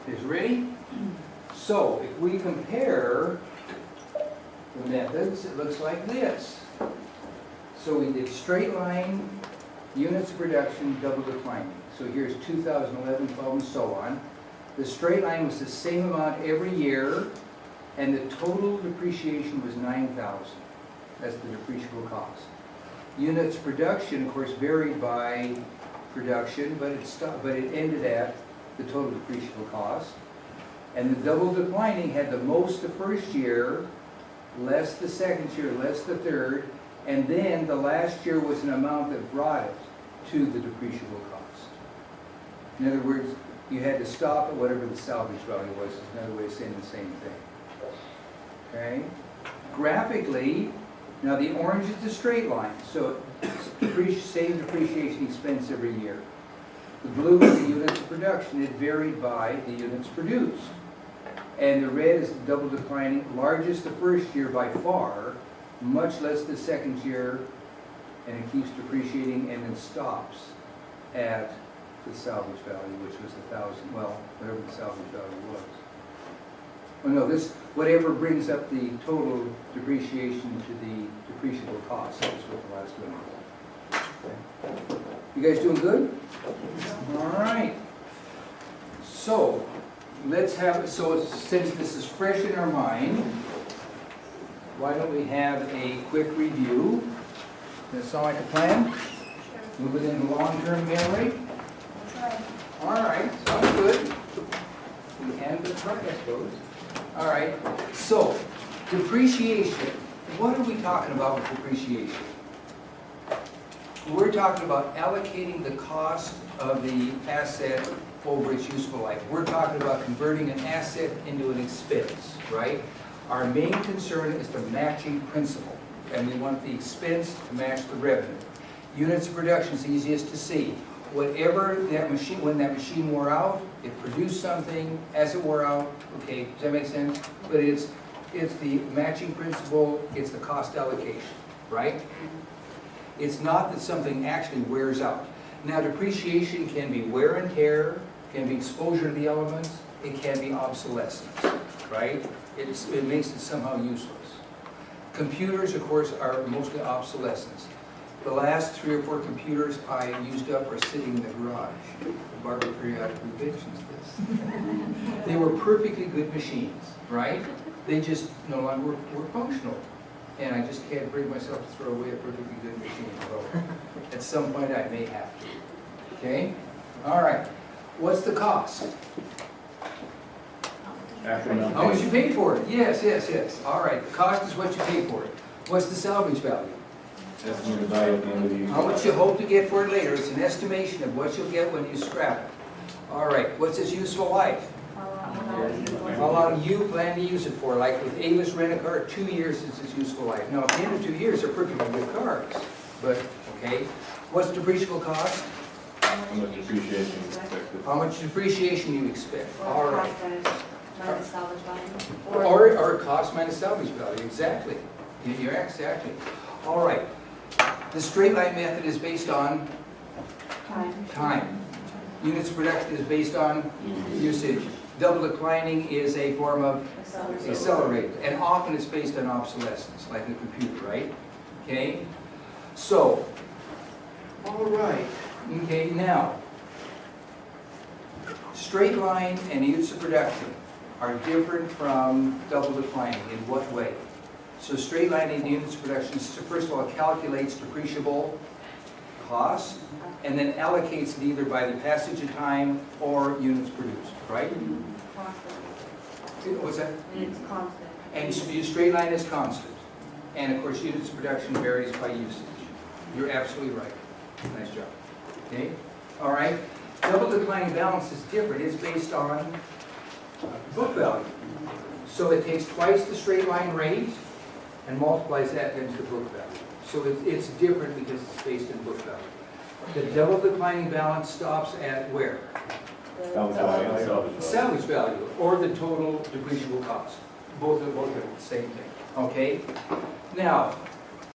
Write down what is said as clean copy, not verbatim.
Is ready? So if we compare the methods, it looks like this. So we did straight line, units of production, double declining. So here's 2011, 12, and so on. The straight line was the same amount every year, and the total depreciation was 9,000. That's the depreciable cost. Units of production, of course, varied by production, but it ended at the total depreciable cost. And the double declining had the most the first year, less the second year, less the third, and then the last year was an amount that brought it to the depreciable cost. In other words, you had to stop at whatever the salvage value was, is another way of saying the same thing. Okay? Graphically, now the orange is the straight line, so same depreciation expense every year. The blue is the units of production, it varied by the units produced. And the red is the double declining, largest the first year by far, much less the second year, and it keeps depreciating and then stops at the salvage value, which was 1,000, well, whatever the salvage value was. Well, no, this, whatever brings up the total depreciation to the depreciable cost, that's what the last one was. Okay. You guys doing good? All right. So, let's have, so since this is fresh in our mind, why don't we have a quick review? Does that sound like a plan? Move it into long-term memory? All right, sounds good. We can but try, I suppose. All right, so depreciation. What are we talking about with depreciation? We're talking about allocating the cost of the asset over its useful life. We're talking about converting an asset into an expense, right? Our main concern is the matching principle, and we want the expense to match the revenue. Units of production is easiest to see. Whatever that machine, when that machine wore out, it produced something as it wore out. Okay, does that make sense? But it's the matching principle, it's the cost allocation, right? It's not that something actually wears out. Now, depreciation can be wear and tear, can be exposure to the elements, it can be obsolescence, right? It makes it somehow useless. Computers, of course, are mostly obsolescence. The last 3 or 4 computers I used up are sitting in the garage. Barbara periodically mentions this. They were perfectly good machines, right? They just no longer were functional. And I just can't bring myself to throw away a perfectly good machine. So at some point I may have to. Okay? All right. What's the cost? How much you pay for it? Yes, yes, yes. All right. The cost is what you pay for it. What's the salvage value? Estimated value at the end of the use. How much you hope to get for it later. It's an estimation of what you'll get when you scrap it. All right. What's its useful life? How long you plan to use it for? Like with Avis Rent-A-Car, 2 years is its useful life. Now, at the end of 2 years, they're perfectly good cars. But, okay. What's depreciable cost? How much depreciation is expected? How much depreciation you expect? All right. Minus salvage value. Or cost minus salvage value, exactly. You're exactly. All right. The straight line method is based on time. Units of production is based on usage. Double declining is a form of accelerated. And often it's based on obsolescence, like a computer, right? Okay? So, all right. Okay, now, straight line and units of production are different from double declining. In what way? So straight line and units of production, so first of all, it calculates depreciable cost and then allocates it either by the passage of time or units produced, right? Constant. What's that? It's constant. And your straight line is constant. And of course, units of production varies by usage. You're absolutely right. Nice job. Okay? All right. Double declining balance is different. It's based on book value. So it takes twice the straight line rate and multiplies that into the book value. So it's different because it's based in book value. The double declining balance stops at where? Salvage value and salvage value. Salvage value, or the total depreciable cost. Both are the same thing. Okay? Now,